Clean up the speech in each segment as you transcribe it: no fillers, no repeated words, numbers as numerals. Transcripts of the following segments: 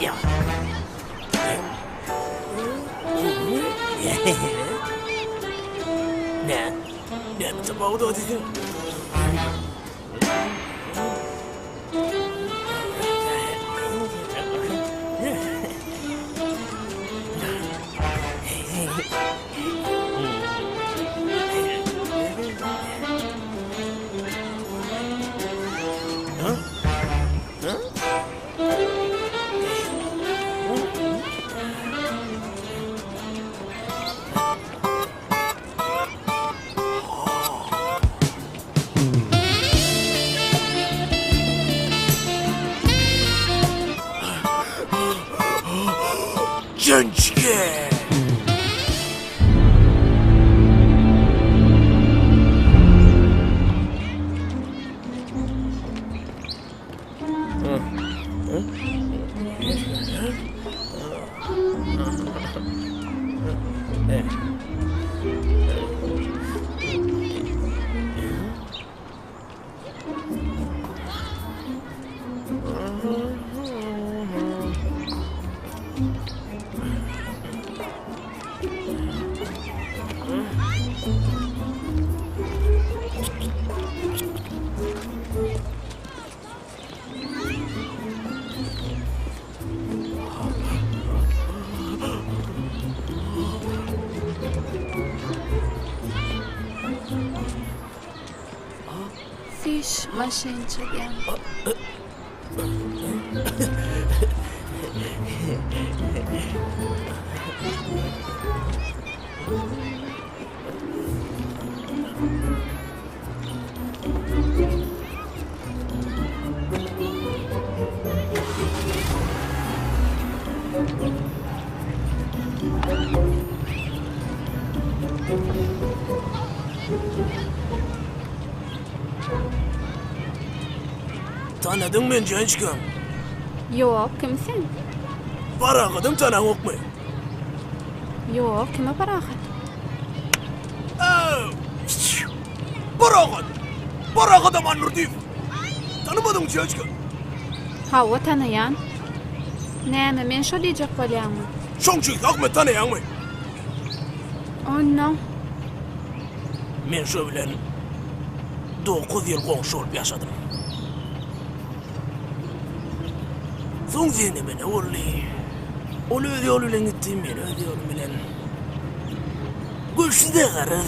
Ya. Ne? Ne mi tabağı da dedim? Gençke. Fish maszyncie wiem. Tanıdın mı gençkim? Yok, kimsin? Barakıdım tanın yok mu? Yok, kime bırakın? Barakıt! Barakıt aman Nurdiv! Tanımadın mı gençkim? Hava tanıyan. Näme men şo diyecek bolýarmy? Şoňçy Ahmet tanıyan mı? Anna. Men şo bilen 9 yıl goňşy bolup ýaşadym. Soň seni mene orly. Ol öz ýoly bilen gitdim, men öz ýolum bilen. Göçde garadım.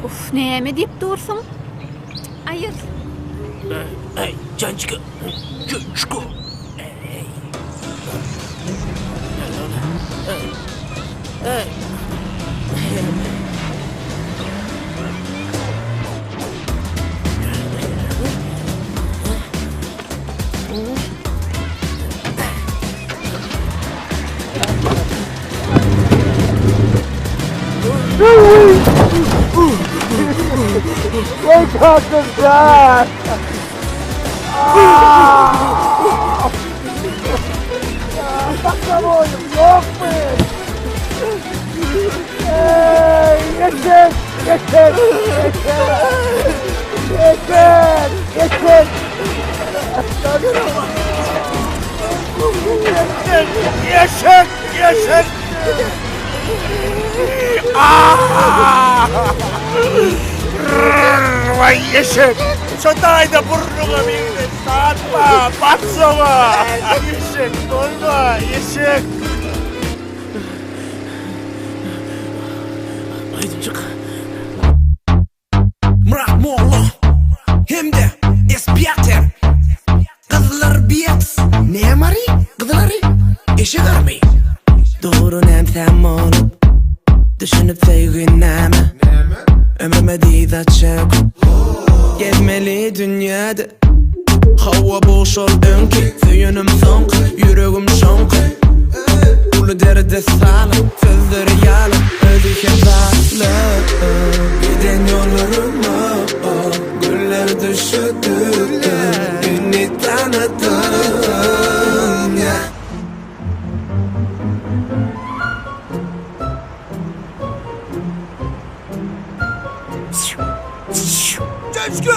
Uf, näme diýip dursun? Aýyr. Hey, gençke. Gençke. Hey. What happened, Dad? Bakalım oğlum, yok mu? Yeter, yeter, yeter. Yeter, yeter. Yeter, yeter. Vay yeşek! Çotayda burnuna bindi! Satma! Batsana! Yeşek! Olma! Yeşek! Haydi çık. Murat Moğlu hem de Espiater. Kızlar biyat. Ne mari? Kızları eşek armayı. Doğru nem olup düşünüp sevgin neme. Ömrüme değil açık. Gezmeli dünyada. Hava boş ol önki. Söyünüm sonk, yüreğim şonk. Ulu derde sağlam, sözleri yalan. Özü kefalı. Giden yollarıma güller düşürdü. Beni tanıdın ya. Gençke!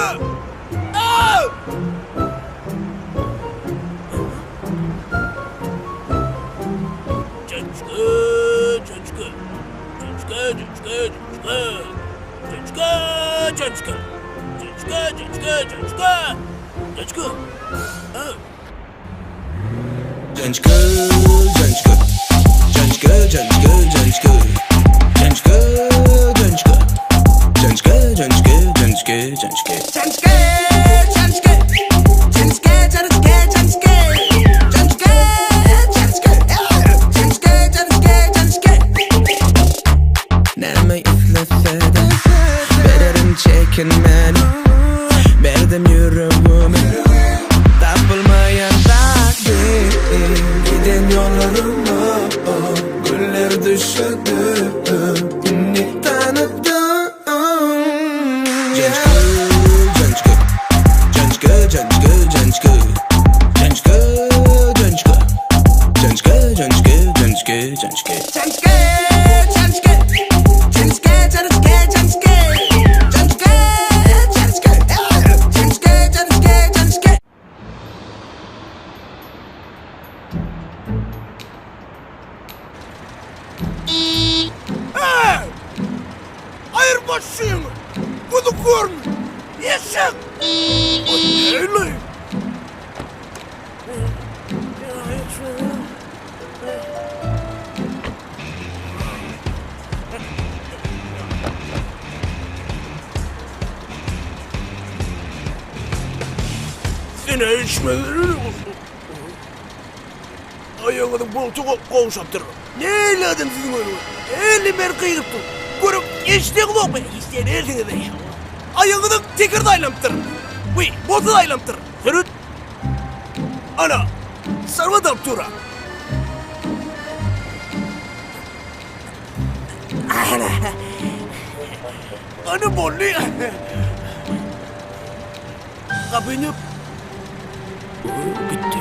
Gençka. Gençka. Neme üflese de veririm çekinmeni, verdim yüreğimi. Tapılmayan takdir, giden yollarıma güller düşürdü, beni tanıdın. Hayır başıyım. Bunu görme. Yaşak. Öyle. Seni içmelerini ayağını boltu kovuşaptırır. Ne eyledin sizin öyle? Elime kıyıptı. Görüp işte yok be. İşte neredin de ya. Ayağını tekrar daylamtır. Uy, boltu daylamtır. Sürüt. Ana. Sarma dalptura. Ana bolli. Kapını. Bitti.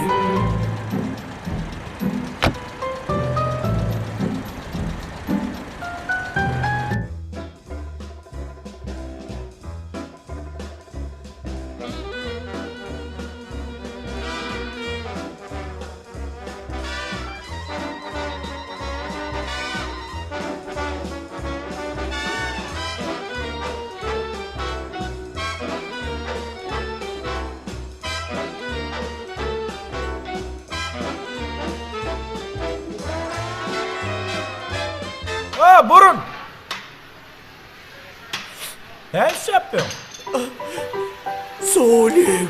Ha burun. Ne iş yapıyorsun? Solik.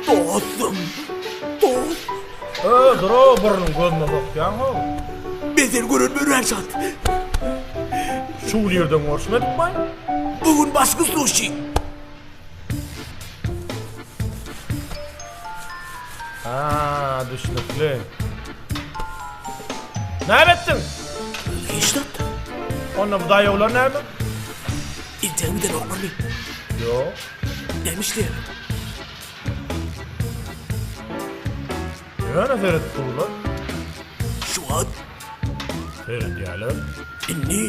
Dostum. Dost. Dur o burnun gözüne bakyan o. Bezel görünmüyor Erşat. Şu yerden görüşmedik mi? Bugün başka sushi. Ha düşnükli. Ne ettin? İşte. Onunla bu dayıoğlan nerede? İnternette normal mi? Yok. Demişler. Yani Ferit dururlar. Şu an Ferit yerler. ne?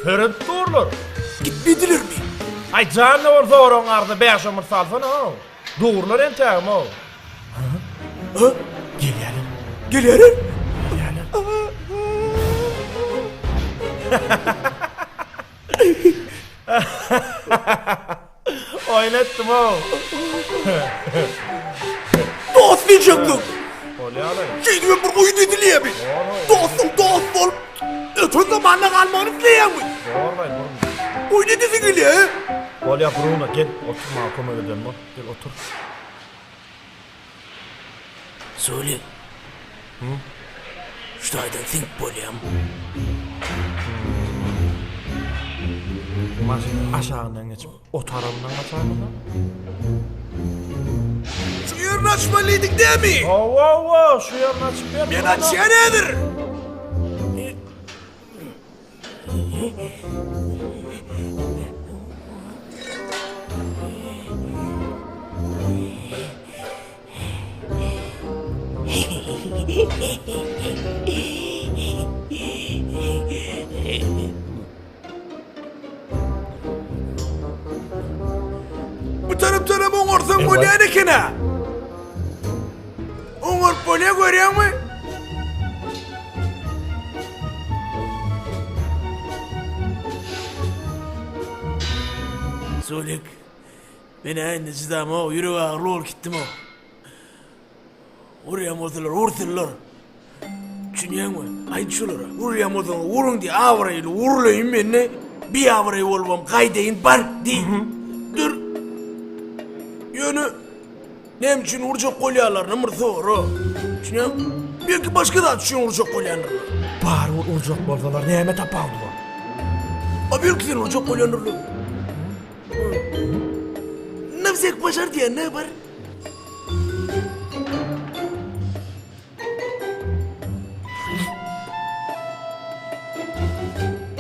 Ferit dururlar. Gitmediler mi? Ay canlı orada oran ardı 5 ömür salfana o. Dururlar entağım o. Ha? Gelelim. Gelirim. Gelelim. Oynattım o. Dost diyecektim. Öyle alayım. Şeydi ben bu oyun edileyim mi? Dostum dost ol. Ötün zamanla kalmanı diyeyim mi? Doğrulayım oğlum. Oyun edilsin geliyor. Öyle Bruno gel otur makam öyle dönme. Gel otur. Söyle. Steiden think Poliam. Maşın aşağından geçip o tarafından açar mı lan? Şu yerini açmalıydık değil mi? Oo, şu yerini açıp ver. Ben açıya nedir? Bu taraf oğursan Polia'ya ne kena? Oğur Polia görüyor mu? Solek. Ben aynı zidam o, yürü ağırlı ol gittim o. Oraya motorlar, ortalar. Düşünüyor musun? Aynı şulara. Oraya motorlar, vurun diye avrayla vurlayayım ben ne? Bir avrayı olmam, kaydeyin bar değil. Dur. Yani, nem için vuracak kolyalarını mırtı o. Düşünüyor musun? Belki başka da düşün vuracak kolyalarını. Bar urjak bolsalar näme tapawdylar? Belki sen vuracak kolyalarını. Nefsek başar diye ne var?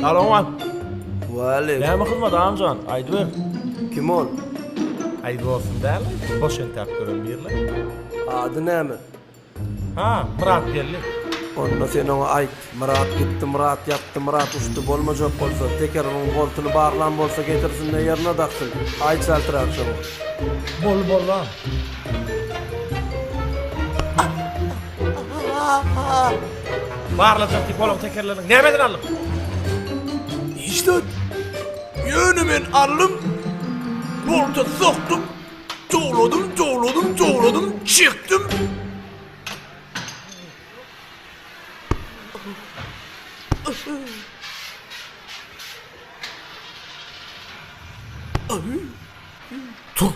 Alon. Vale, Näme hyzmat amjan? Aýdy ber. kim ol? Aýdy bolsun däl. Boş el tap görün birle. Adı näme? Ha, Murat geldi. Onda sen ona ayt. Murat gitti, Murat yaptı, Murat uçtu. Bolmajak bolsa, tekerinin boltunu bağlan bolsa getirsin de yerine taksın. Ayt saltır akşamı. Bol lan. Barlajak tip bolum tekerlerin. Nämeden aldyk? İşte yönümün alım, bolta soktum, çoğladım, çıktım. Tuh.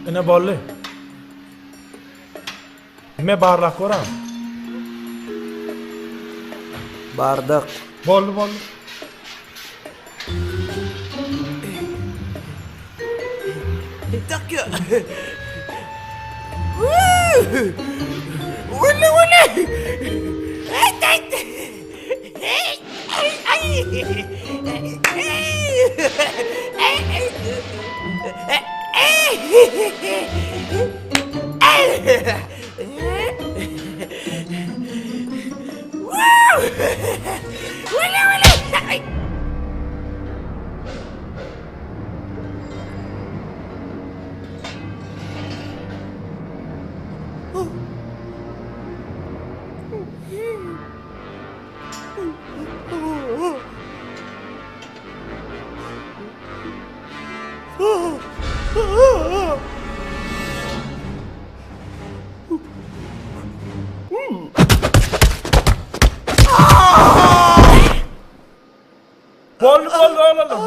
Ene bolly. Nime barlak goram? Bardak. Bolly. Tak ya. Wala.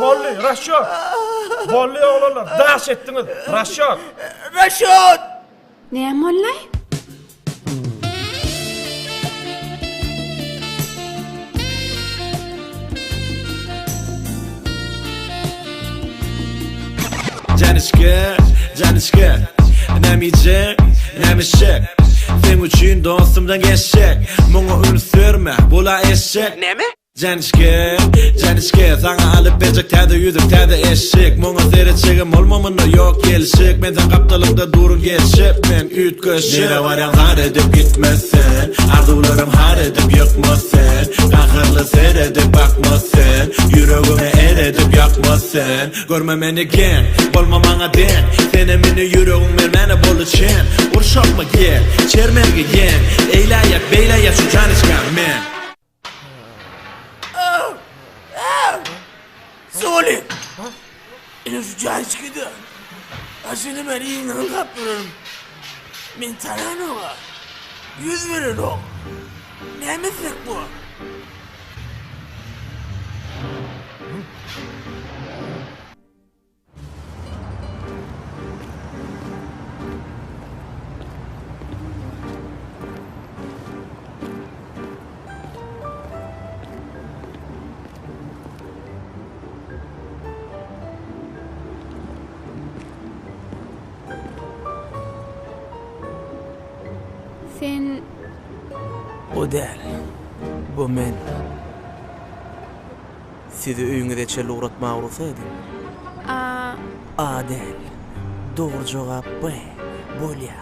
Bolly, Raşat. Bolly oğlanlar, daş ettiniz. Raşat. Raşat! Näme ollay? Canışka, näme yiyecek, näme şek. Sen üçün dostumdan geçecek. Muňa ün sürme, bola eşek. Näme? Canışka, sana alıp becek täze yüzük, täze eşek. Muňa seretçegim olmamyny yok gelişik. Menden gapdalykda durun geçip, men ütköşip. Nere barýan har edip gitmezsen, arzularım har edip ýokmasyn. Gahyrly seredip bakmasyn, yüregime eredip yakmasyn. Görme meni gen, bolma maňa den. Sene meni yüregim meni bolu çen. Urşakma gel, çermerge yen. Eýläýek, beýläýek şu canışkan men. Solek! Ene şu cahil çıkıydı. Aşını ben iyinden kaptırırım. Men tanan oğa. Yüz verin o. Ne meslek bu? Sen O değil. Bu men. Sizi öýüňizde çelle uğratmagy ursaydy. A değil. Doğru cevap B. Bolya.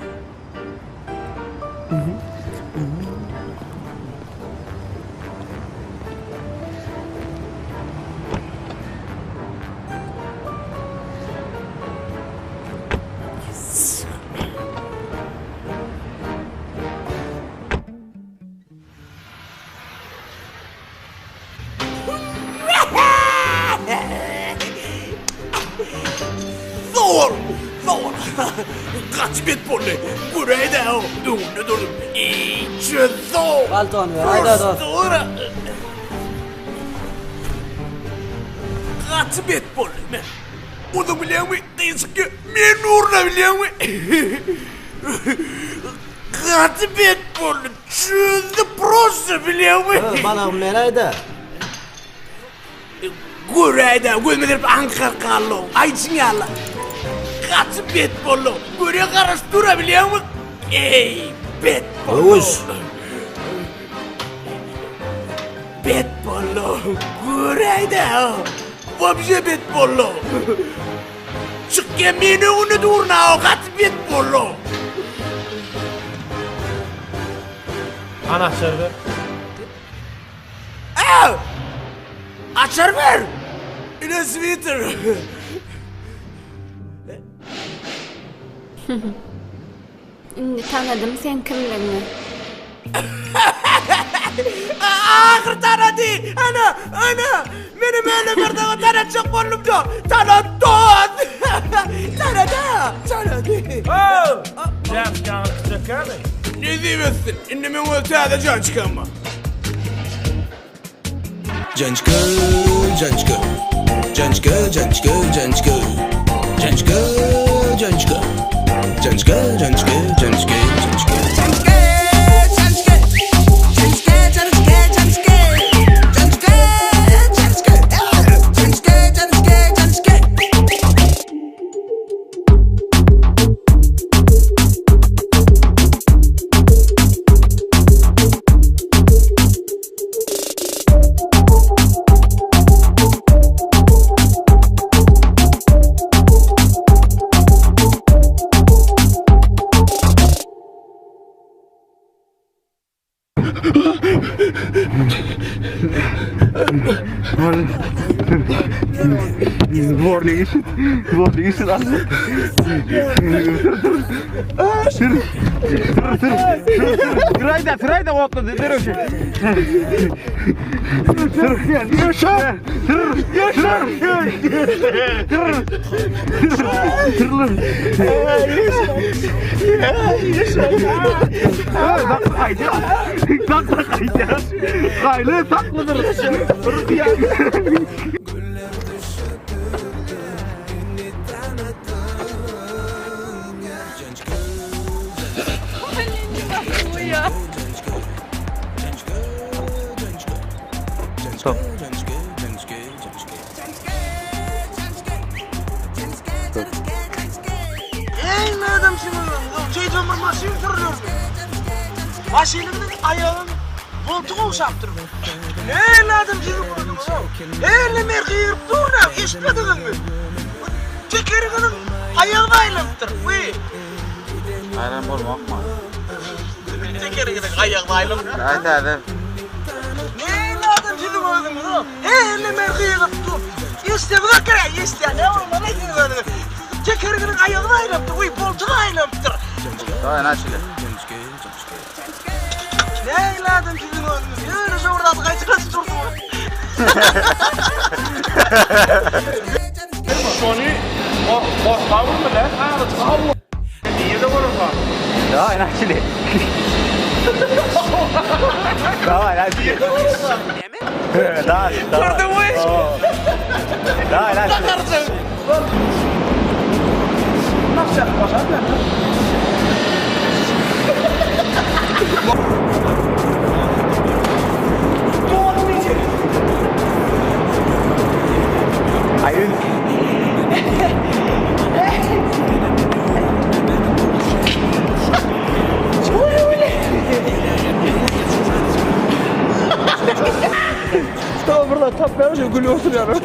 Kaç bet bollu. Gurayda o. Döndü durdum. Çözdü. Paltonu ver, hayda dur. Doğru. Kaç bet bollu. Onu biliyor musun? Değilsin ki men uğruna biliyor musun? Kaç bet bollu. Çözdü prosu biliyor musun? Bana merayda. Gurayda gözmedirip ankar kallo. Ayçın yalla. Kaç bet bollu. Göre karıştıra biliyor musun? Ey bet bollu. Oğuz. Bet bollu. Gurayda. Vabje bet bollu. Çıkke meni onu durna o kaç bet bollu. Anahtar ver. Açar ver. İne sweater. Indi tanıdım sen kimligini. Ahır tanadı. Ana. Benim öyle bir daha tanacak bollum da. Tanadın. Tanadı. Oh! Jävligt kan försöka dig. Ne diyorsun? İnne ben o tane can çıkanma. Janchka, janchka, janchka, janchka, janchka, janchka, janchka, janchka, janchka, janchka, janchka. Frayda otladı deröşe. Yaşar. Kaylı taklıdır. Stop. Ey ne adam şimdi? Şeytan maşini sürüyor. Maşinin ayağın voltu olsaptır. Ne adam şimdi? Eyle merkir durna işledin mi? Tekerinin ayağı aylanıptır. Aynen olmak mı? Tekerinin ayağı aylanıptır. Hadi. Ne adam şimdi bunu? Eyle merkir dur. İşte bu da kere işte ne var ne diyor? Tekerinin ayağı aylanıptır. Voltu aylanıptır. Daha nasıl? Ne evladım sizin oğlunuz? Yürü şuradan kaçırası durdu. Sony, korkma mı lan? Allah. Niye de korkma? Daha nasıl? Daha nasıl? Daha. Gördün mü? Daha nasıl? Nasıl yapacağız lan? Hayır. Tamam burada tap ver gülü oturuyorum.